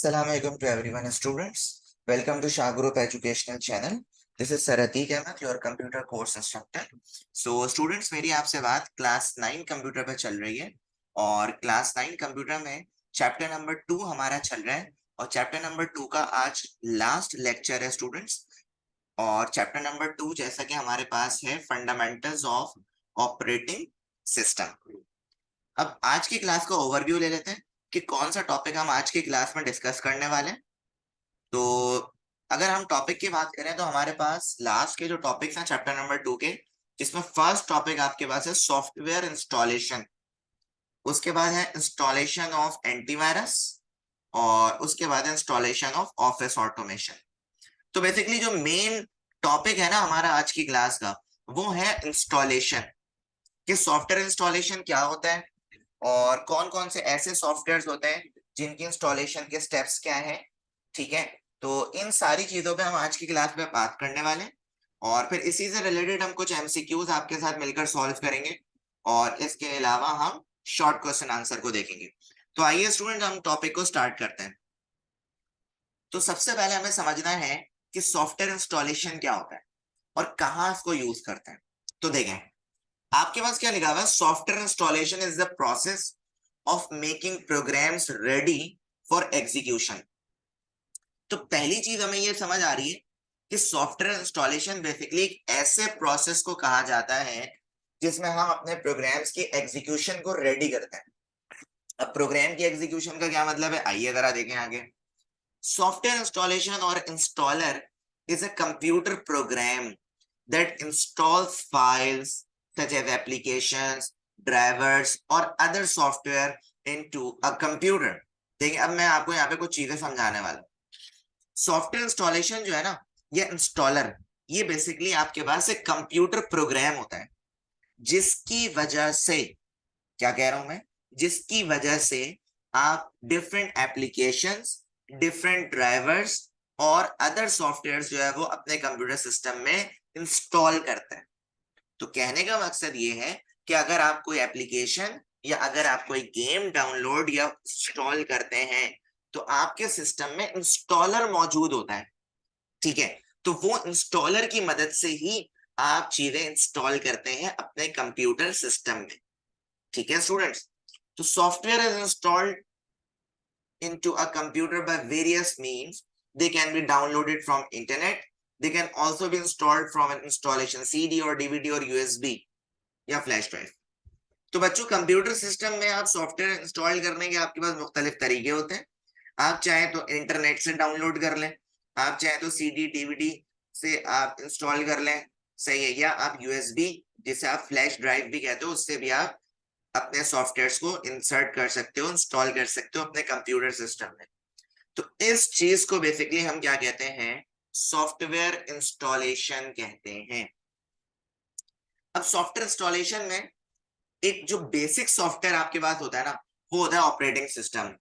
Assalamualaikum to everyone, students. Welcome to Shah Group Educational Channel. This is Saratik Ahmed, your computer course instructor. So, students, मेरी आपसे बात class 9 computer पे चल रही है और क्लास 9 कंप्यूटर में चैप्टर नंबर 2 हमारा चल रहा है और चैप्टर नंबर 2 का आज लास्ट लेक्चर है स्टूडेंट्स। और चैप्टर नंबर 2 जैसा कि हमारे पास है फंडामेंटल्स ऑफ ऑपरेटिंग सिस्टम। अब आज की क्लास का ओवरव्यू ले लेते हैं कि कौन सा टॉपिक हम आज की क्लास में डिस्कस करने वाले हैं। तो अगर हम टॉपिक की बात करें तो हमारे पास लास्ट के जो टॉपिक्स हैं चैप्टर नंबर 2 के, जिसमें फर्स्ट टॉपिक आपके पास है सॉफ्टवेयर इंस्टॉलेशन, उसके बाद है इंस्टॉलेशन ऑफ एंटीवायरस और उसके बाद है इंस्टॉलेशन ऑफ ऑफिस ऑटोमेशन। तो बेसिकली जो मेन टॉपिक है ना हमारा आज की क्लास का, वो है इंस्टॉलेशन, कि सॉफ्टवेयर इंस्टॉलेशन क्या होता है और कौन कौन से ऐसे सॉफ्टवेयर्स होते हैं जिनकी इंस्टॉलेशन के स्टेप्स क्या हैं। ठीक है, तो इन सारी चीजों पे हम आज की क्लास में बात करने वाले हैं और फिर इसी से रिलेटेड हम कुछ एमसीक्यूज आपके साथ मिलकर सॉल्व करेंगे और इसके अलावा हम शॉर्ट क्वेश्चन आंसर को देखेंगे। तो आइए स्टूडेंट हम टॉपिक को स्टार्ट करते हैं। तो सबसे पहले हमें समझना है कि सॉफ्टवेयर इंस्टॉलेशन क्या होता है और कहाँ इसको यूज करते हैं। तो देखें, आपके पास क्या लिखा हुआ है, software installation is the process of making programs ready for execution. तो पहली चीज हमें ये समझ आ रही है कि सॉफ्टवेयर इंस्टॉलेशन बेसिकली एक ऐसे प्रोसेस को कहा जाता है जिसमें हम अपने प्रोग्राम्स की एग्जीक्यूशन को रेडी करते हैं। अब प्रोग्राम की एग्जीक्यूशन का क्या मतलब है, आइए जरा देखें आगे। सॉफ्टवेयर इंस्टॉलेशन और installer is a computer program that installs files such as applications, drivers और other software into a computer। देखिए अब मैं आपको यहाँ पे कुछ चीजें समझाने वाला हूँ। सॉफ्टवेयर इंस्टॉलेशन जो है ना, ये इंस्टॉलर, ये बेसिकली आपके पास एक कंप्यूटर प्रोग्राम होता है जिसकी वजह से, क्या कह रहा हूं मैं, जिसकी वजह से आप डिफरेंट एप्लीकेशंस, डिफरेंट ड्राइवर्स और अदर सॉफ्टवेयर जो है वो अपने कंप्यूटर सिस्टम में इंस्टॉल करते हैं। तो कहने का मकसद ये है कि अगर आप कोई एप्लीकेशन या अगर आप कोई गेम डाउनलोड या इंस्टॉल करते हैं तो आपके सिस्टम में इंस्टॉलर मौजूद होता है। ठीक है, तो वो इंस्टॉलर की मदद से ही आप चीजें इंस्टॉल करते हैं अपने कंप्यूटर सिस्टम में। ठीक है स्टूडेंट्स, तो software is installed into a computer by various means. They can be downloaded from internet. They can also be installed from an installation CD or DVD or USB या flash drive. तो बच्चों, computer system में आप software install करने के आपके पास मुख्तलिफ तरीके होते हैं। आप चाहे तो इंटरनेट से डाउनलोड कर लें, आप चाहे तो CD DVD से आप इंस्टॉल कर लें, सही है, या आप USB, जिसे आप फ्लैश ड्राइव भी कहते हो, उससे भी आप अपने सॉफ्टवेयर्स को इंसर्ट कर सकते हो, इंस्टॉल कर सकते हो अपने कंप्यूटर सिस्टम में। तो इस चीज को बेसिकली हम क्या कहते हैं, सॉफ्टवेयर इंस्टॉलेशन कहते हैं। अब सॉफ्टवेयर इंस्टॉलेशन में एक जो बेसिक सॉफ्टवेयर आपके पास होता है ना, वो होता है ऑपरेटिंग सिस्टम।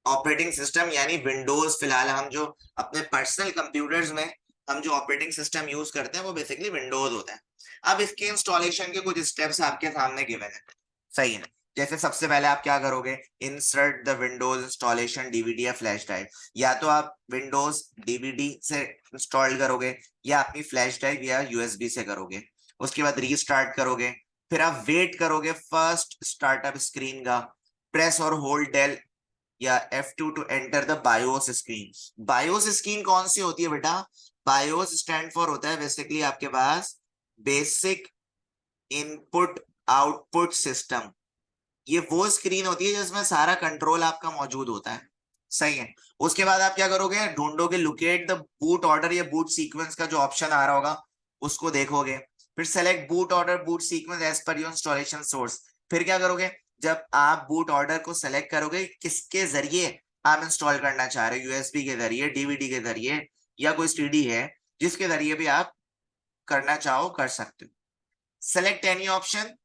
ऑपरेटिंग सिस्टम यानी विंडोज। फिलहाल हम जो अपने पर्सनल कंप्यूटर्स में हम जो ऑपरेटिंग सिस्टम यूज करते हैं वो बेसिकली विंडोज होता है। अब इसके इंस्टॉलेशन के कुछ स्टेप्स आपके सामने गिवन है, सही है। जैसे सबसे पहले आप क्या करोगे, insert the Windows installation DVD या फ्लैश ड्राइव। या तो आप विंडोज डीवीडी से इंस्टॉल करोगे या अपनी फ्लैश ड्राइव या यूएसबी से करोगे। उसके बाद रीस्टार्ट करोगे, फिर आप वेट करोगे फर्स्ट स्टार्टअप स्क्रीन का। प्रेस और होल्ड डेल या F2 to enter the BIOS screen. BIOS screen कौन सी होती है बेटा, बायोस स्टैंड फॉर होता है बेसिकली आपके पास बेसिक इनपुट आउटपुट सिस्टम। ये वो स्क्रीन होती है जिसमें सारा कंट्रोल आपका मौजूद होता है, सही है। उसके बाद आप क्या करोगे, ढूंढोगे लोकेट द बूट ऑर्डर या बूट सीक्वेंस का जो ऑप्शन आ रहा होगा उसको देखोगे। फिर select boot order boot sequence as per your installation source. फिर क्या करोगे, जब आप बूट ऑर्डर को सेलेक्ट करोगे किसके जरिए आप इंस्टॉल करना चाह रहे हो, यूएसबी के जरिए, डीवीडी के जरिए या कोई सीडी है, जिसके जरिए भी आप करना चाहो कर सकते हो। सेलेक्ट एनी ऑप्शन,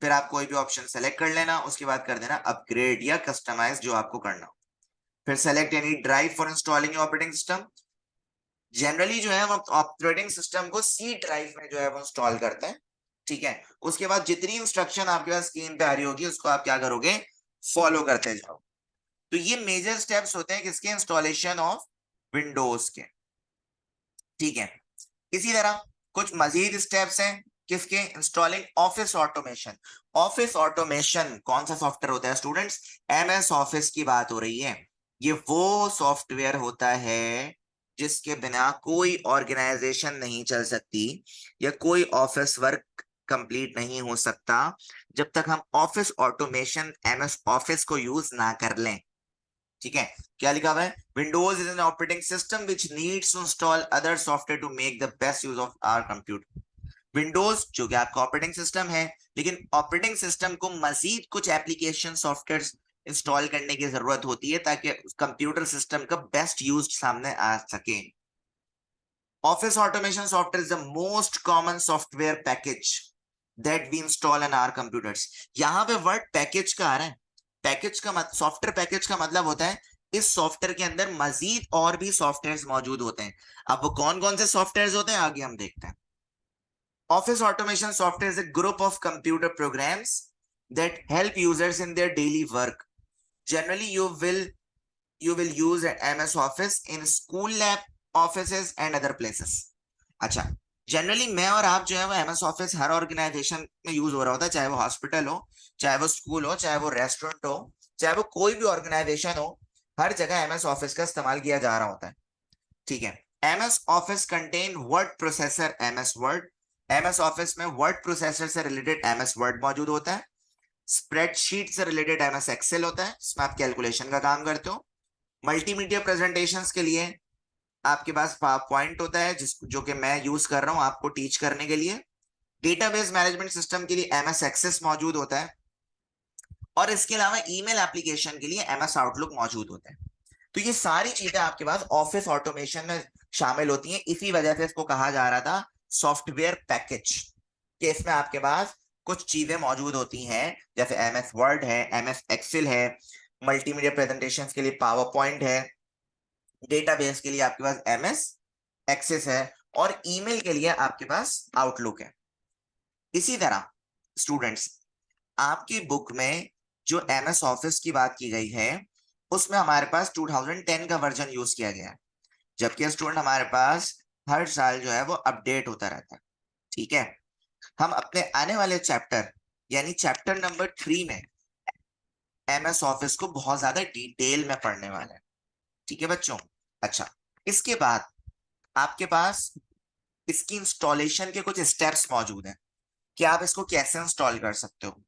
फिर आप कोई भी ऑप्शन सेलेक्ट कर लेना, उसके बाद कर देना अपग्रेड या कस्टमाइज जो आपको करना हो। फिर select any drive for installing operating system. Generally जो है हम ऑपरेटिंग सिस्टम को सी ड्राइव में जो है वो इंस्टॉल करते हैं। ठीक है, उसके बाद जितनी इंस्ट्रक्शन आपके पास स्क्रीन पे आ रही होगी उसको आप क्या करोगे, फॉलो करते जाओ। तो ये मेजर स्टेप्स होते हैं किसके, इंस्टॉलेशन ऑफ विंडोज के, ठीक है। इसी तरह कुछ मजीद स्टेप्स हैं किसके, installing office automation. Office automation कौन सा सॉफ्टवेयर होता है स्टूडेंट्स, एमएस ऑफिस की बात हो रही है। ये वो सॉफ्टवेयर होता है जिसके बिना कोई ऑर्गेनाइजेशन नहीं चल सकती या कोई ऑफिस वर्क कंप्लीट नहीं हो सकता जब तक हम ऑफिस ऑटोमेशन एमएस ऑफिस को यूज ना कर लें, ठीक है। क्या लिखा हुआ है, Windows is an operating system which needs to install other software to make the best use of our computer. Windows जो कि आपका ऑपरेटिंग सिस्टम है, लेकिन ऑपरेटिंग सिस्टम को मजीद कुछ एप्लीकेशन सॉफ्टवेयर इंस्टॉल करने की जरूरत होती है ताकि कंप्यूटर सिस्टम का बेस्ट यूज सामने आ सके। Office automation software is the most common software package that we install in our computers. यहां पे वर्ड पैकेज का आ रहा है। पैकेज का सॉफ्टवेयर पैकेज का मतलब होता है इस सॉफ्टवेयर के अंदर मजीद और भी सॉफ्टवेयर मौजूद होते हैं। अब वो कौन कौन से सॉफ्टवेयर होते हैं आगे हम देखते हैं। Office automation software is a group of computer programs that help users in their daily work. Generally, you will use MS Office in school lab offices and other places. अच्छा, जनरली मैं और आप जो है वो एमएस ऑफिस हर organisation में use हो रहा होता है, चाहे वो हॉस्पिटल हो, चाहे वो स्कूल हो, चाहे वो रेस्टोरेंट हो, चाहे वो कोई भी ऑर्गेनाइजेशन हो, हर जगह एमएस ऑफिस का इस्तेमाल किया जा रहा होता है, ठीक है। MS office contain word processor MS word. MS office में वर्ड प्रोसेसर से रिलेटेड एमएस वर्ड मौजूद होता है। स्प्रेडशीट से रिलेटेड एमएस एक्सेल होता है, इसमें आप कैलकुलेशन का काम करते हो। मल्टीमीडिया प्रेजेंटेशंस के लिए आपके पास पॉइंट होता है जिस जो कि मैं यूज कर रहा हूं आपको टीच करने के लिए। डेटाबेस मैनेजमेंट सिस्टम के लिए एमएस एक्सेस मौजूद होता है और इसके अलावा ईमेल एप्लीकेशन के लिए एमएस आउटलुक मौजूद होता है। तो ये सारी चीजें आपके पास ऑफिस ऑटोमेशन में शामिल होती हैं, इसी वजह से इसको कहा जा रहा था सॉफ्टवेयर पैकेज, कि इसमें आपके पास कुछ चीजें मौजूद होती हैं जैसे एमएस वर्ड है, एमएस एक्सेल है, मल्टीमीडिया प्रेजेंटेशंस के लिए पावर पॉइंट है, डेटाबेस के लिए आपके पास एमएस एक्सेस है और ईमेल के लिए आपके पास आउटलुक है। इसी तरह स्टूडेंट्स आपकी बुक में जो एमएस ऑफिस की बात की गई है उसमें हमारे पास 2010 का वर्जन यूज किया गया है, जबकि स्टूडेंट हमारे पास हर साल जो है वो अपडेट होता रहता है, ठीक है। हम अपने आने वाले चैप्टर यानी चैप्टर नंबर 3 में एमएस ऑफिस को बहुत ज्यादा डिटेल में पढ़ने वाले हैं, ठीक है बच्चों। अच्छा, इसके बाद आपके पास इसकी इंस्टॉलेशन के कुछ स्टेप्स मौजूद हैं कि आप इसको कैसे इंस्टॉल कर सकते हो।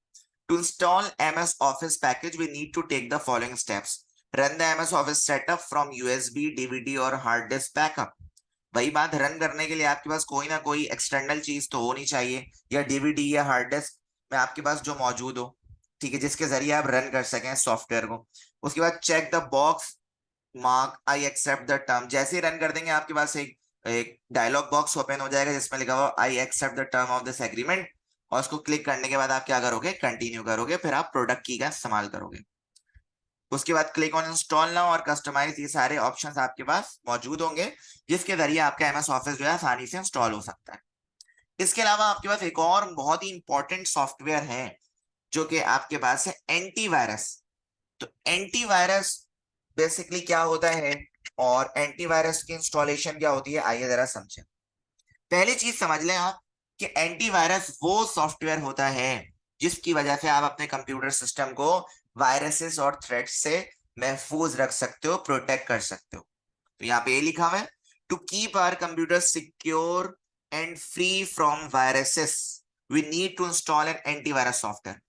To install MS Office package, we need to take the following steps. Run the MS Office setup from USB, DVD और hard disk backup. वही बात, रन करने के लिए आपके पास कोई ना कोई एक्सटर्नल चीज तो होनी चाहिए, या डीवीडी या हार्ड डिस्क में आपके पास जो मौजूद हो, ठीक है, जिसके जरिए आप रन कर सकें सॉफ्टवेयर को। उसके बाद check the box mark I accept the term. जैसे ही रन कर देंगे आपके पास एक डायलॉग बॉक्स ओपन हो जाएगा जिसमें लिखा हुआ I accept the term of this agreement, और उसको क्लिक करने के बाद आप क्या करोगे, कंटिन्यू करोगे, फिर आप प्रोडक्ट की का इस्तेमाल करोगे। उसके बाद क्लिक ऑन इंस्टॉल नाउ और कस्टमाइज, ये सारे ऑप्शंस आपके पास मौजूद होंगे जिसके जरिए आपका एमएस ऑफिस जो है आसानी से इंस्टॉल हो सकता है। इसके अलावा आपके पास एक और बहुत ही इंपॉर्टेंट सॉफ्टवेयर है जो कि आपके पास है एंटीवायरस। तो एंटीवायरस बेसिकली क्या होता है और एंटीवायरस की इंस्टॉलेशन क्या होती है, आइए जरा समझें। पहली चीज समझ लें आप कि एंटीवायरस वो सॉफ्टवेयर होता है जिसकी वजह से आप अपने कंप्यूटर सिस्टम को वायरसेस और थ्रेट्स से महफूज रख सकते हो, प्रोटेक्ट कर सकते हो। तो यहाँ पे ये लिखा हुआ है to keep our computer secure and free from viruses we need to install an antivirus software.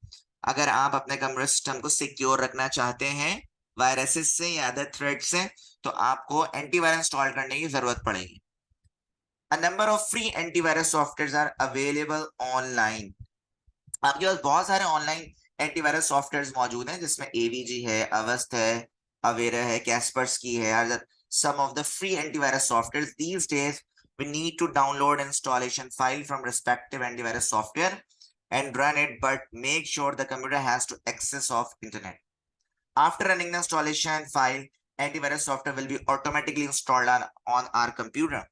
अगर आप अपने कंप्यूटर सिस्टम को सिक्योर रखना चाहते हैं वायरसेस से या अदर थ्रेट से, तो आपको एंटीवायरस इंस्टॉल करने की जरूरत पड़ेगी। A number of free antivirus softwares are available online. आपके पास बहुत सारे ऑनलाइन एंटीवायरस सॉफ्टवेयर्स मौजूद हैं जिसमें एवीजी है, अवस्थ है, अवेरा है, कैस्पर्सकी है, are some of the free antivirus softwares. These days we need to download installation file from respective antivirus software and run it, but make sure the computer has to access of internet. After running the installation file, antivirus software will be automatically installed on our computer.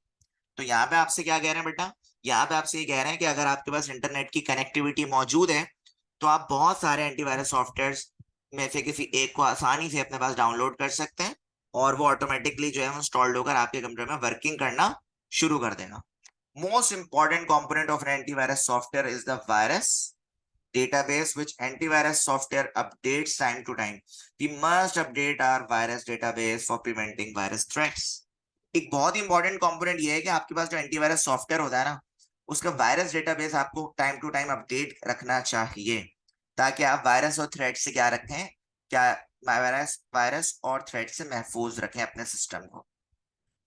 तो यहाँ पे आपसे क्या कह रहे हैं बेटा, यहाँ पे आपसे ये कह रहे हैं कि अगर आपके पास इंटरनेट की कनेक्टिविटी मौजूद है तो आप बहुत सारे एंटीवायरस सॉफ्टवेयर में से किसी एक को आसानी से अपने पास डाउनलोड कर सकते हैं और वो ऑटोमेटिकली जो है इंस्टॉल्ड होकर आपके कंप्यूटर में वर्किंग करना शुरू कर देगा। Most important component of an antivirus software is the virus database which antivirus software updates time to time. We must update our virus database for preventing virus threats. एक बहुत important component ये है कि आपके पास जो एंटीवायरस सॉफ्टवेयर होता है ना, उसका वायरस डेटाबेस आपको टाइम टू टाइम अपडेट रखना चाहिए ताकि आप वायरस और थ्रेट से क्या रखें, क्या वायरस वायरस और थ्रेट से महफूज रखें अपने सिस्टम को।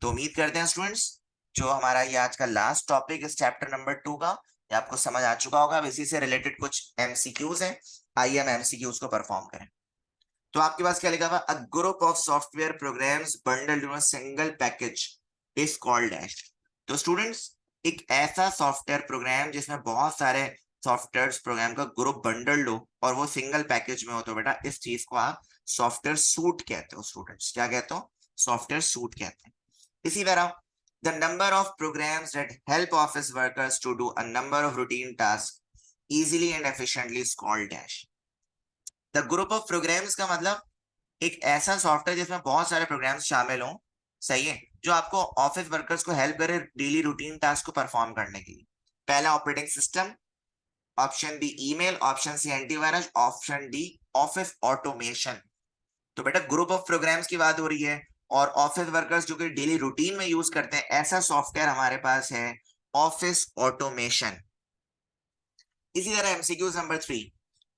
तो उम्मीद करते हैं स्टूडेंट्स जो हमारा ये आज का लास्ट टॉपिक इस चैप्टर नंबर 2 का ये आपको समझ आ चुका होगा। अब इसी से रिलेटेड कुछ एमसीक्यूज हैं, आइए हम एमसीक्यूज को परफॉर्म करें। तो आपके पास क्या लिखा हुआ, a group of software programmes bundled in a single package is called dash. तो स्टूडेंट्स एक ऐसा सॉफ्टवेयर प्रोग्राम जिसमें बहुत सारे सॉफ्टवेयर प्रोग्राम का ग्रुप बंडल्ड हो और वो सिंगल पैकेज में हो, तो बेटा इस चीज को आप सॉफ्टवेयर सूट कहते हो। स्टूडेंट्स क्या कहते हो, सॉफ्टवेयर सूट कहते हैं। इसी तरह the number of programs that help office workers to do a number of routine tasks easily and efficiently is called dash. The group of programs का मतलब एक ऐसा सॉफ्टवेयर जिसमें बहुत सारे प्रोग्राम्स शामिल हों, सही है, जो आपको ऑफिस वर्कर्स को हेल्प करे डेली रूटीन टास्क को परफॉर्म करने के लिए। पहला operating system, option B email, option C antivirus, option D office automation. तो बेटा ग्रुप ऑफ प्रोग्राम्स की बात हो रही है और ऑफिस वर्कर्स जो कि डेली रूटीन में यूज करते हैं, ऐसा सॉफ्टवेयर हमारे पास है ऑफिस ऑटोमेशन। इसी तरह MCQs number 3,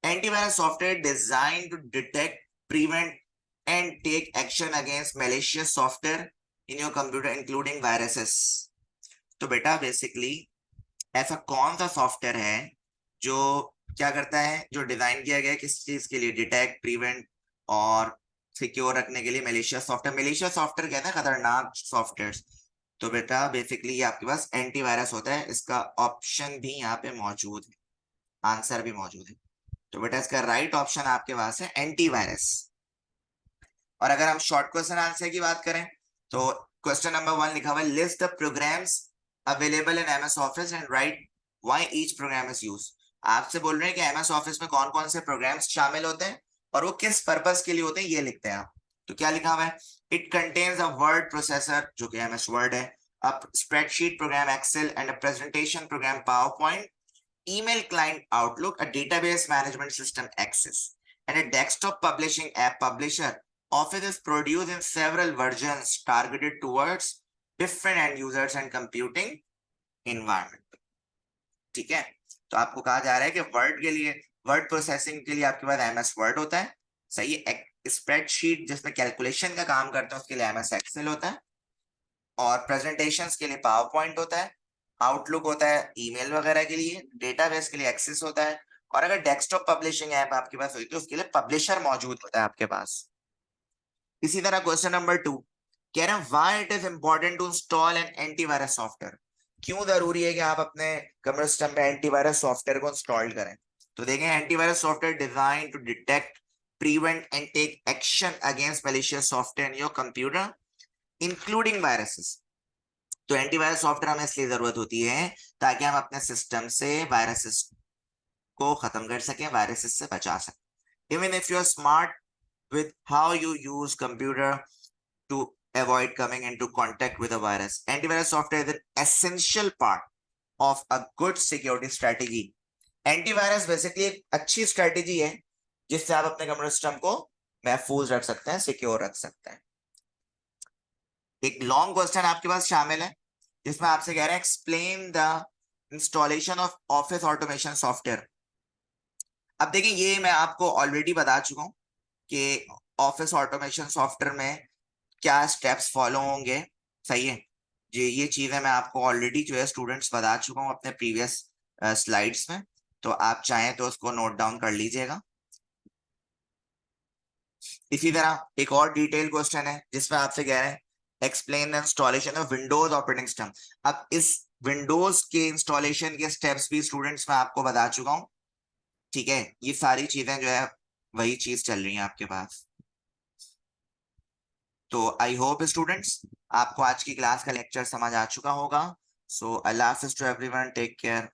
antivirus software design to detect, prevent and take action against malicious software in your computer including viruses. तो बेटा बेसिकली ऐसा कौन सा सॉफ्टवेयर है जो क्या करता है, जो डिजाइन किया गया है किस चीज के लिए, डिटेक्ट, प्रिवेंट और सिक्योर रखने के लिए मैलिशियस सॉफ्टवेयर। मैलिशियस सॉफ्टवेयर कहते हैं खतरनाक सॉफ्टवेयर। तो बेटा बेसिकली ये आपके पास एंटीवायरस होता है। इसका ऑप्शन भी यहाँ पे मौजूद है, आंसर भी मौजूद है। तो बेटा इसका राइट ऑप्शन आपके पास है एंटीवायरस। और अगर हम शॉर्ट क्वेश्चन आंसर की बात करें तो क्वेश्चन नंबर 1 लिखा हुआ है, list the programs available in MS office and write why each program is used. आपसे बोल रहे हैं कि एमएस ऑफिस में कौन कौन से प्रोग्राम्स शामिल होते हैं और वो किस पर्पस के लिए होते हैं, ये लिखते हैं आप। तो क्या लिखा हुआ है, it contains a word processor जो कि एमएस वर्ड है, a spreadsheet program Excel and a presentation program PowerPoint, email client Outlook, a database management system Access, and a desktop publishing app Publisher. Office is produced in several versions targeted towards different end users and computing environment. ठीक है, तो आपको कहा जा रहा है कि word के लिए, वर्ड प्रोसेसिंग के लिए आपके पास एमएस वर्ड होता है, सही है। स्प्रेडशीट जिसमें कैलकुलेशन का काम करते हैं उसके लिए एमएस एक्सेल होता है, और प्रेजेंटेशंस के लिए पावर पॉइंट होता है, आउटलुक होता है ईमेल वगैरह के लिए, डेटाबेस के लिए एक्सेस होता है, और अगर डेस्कटॉप पब्लिशिंग ऐप आपके पास होती है तो उसके लिए पब्लिशर मौजूद होता है आपके पास। इसी तरह क्वेश्चन नंबर 2 कह रहे हैं, why it is important to install an antivirus software. क्यों जरूरी है कि आप अपने कंप्यूटर सिस्टम पे एंटीवायरस सॉफ्टवेयर को इंस्टॉल करें। तो देखें, antivirus software design to detect, prevent and take action against malicious software in your computer including viruses. तो एंटीवायरस सॉफ्टवेयर हमें इसलिए जरूरत होती है ताकि हम अपने सिस्टम से वायरसेस को खत्म कर सकें, वायरसेस से बचा सकें। Even if you are smart with how you use computer to avoid coming into contact with a virus. Antivirus software is an essential part of a good security strategy. Antivirus basically एक अच्छी strategy है जिससे आप अपने computer system को महफूज रख सकते हैं, सिक्योर रख सकते हैं। एक लॉन्ग क्वेश्चन आपके पास शामिल है जिसमें आपसे कह रहे हैं, explain the installation of office automation software. अब देखिए, ये मैं आपको ऑलरेडी बता चुका हूं कि ऑफिस ऑटोमेशन सॉफ्टवेयर में क्या स्टेप्स फॉलो होंगे, सही है जी। ये चीजें मैं आपको ऑलरेडी जो है स्टूडेंट्स बता चुका हूं अपने प्रीवियस स्लाइड्स में, तो आप चाहें तो उसको नोट डाउन कर लीजिएगा। इसी तरह एक और डिटेल क्वेश्चन है जिसमें आपसे कह रहे हैं, explain the installation of Windows operating system. अब इस विंडोज के इंस्टॉलेशन के स्टेप्स भी स्टूडेंट्स मैं आपको बता चुका हूं, ठीक है। ये सारी चीजें जो है वही चीज चल रही है आपके पास। तो आई होप स्टूडेंट्स आपको आज की क्लास का लेक्चर समझ आ चुका होगा। सो अल्लाह हाफिज टू एवरीवन, टेक केयर।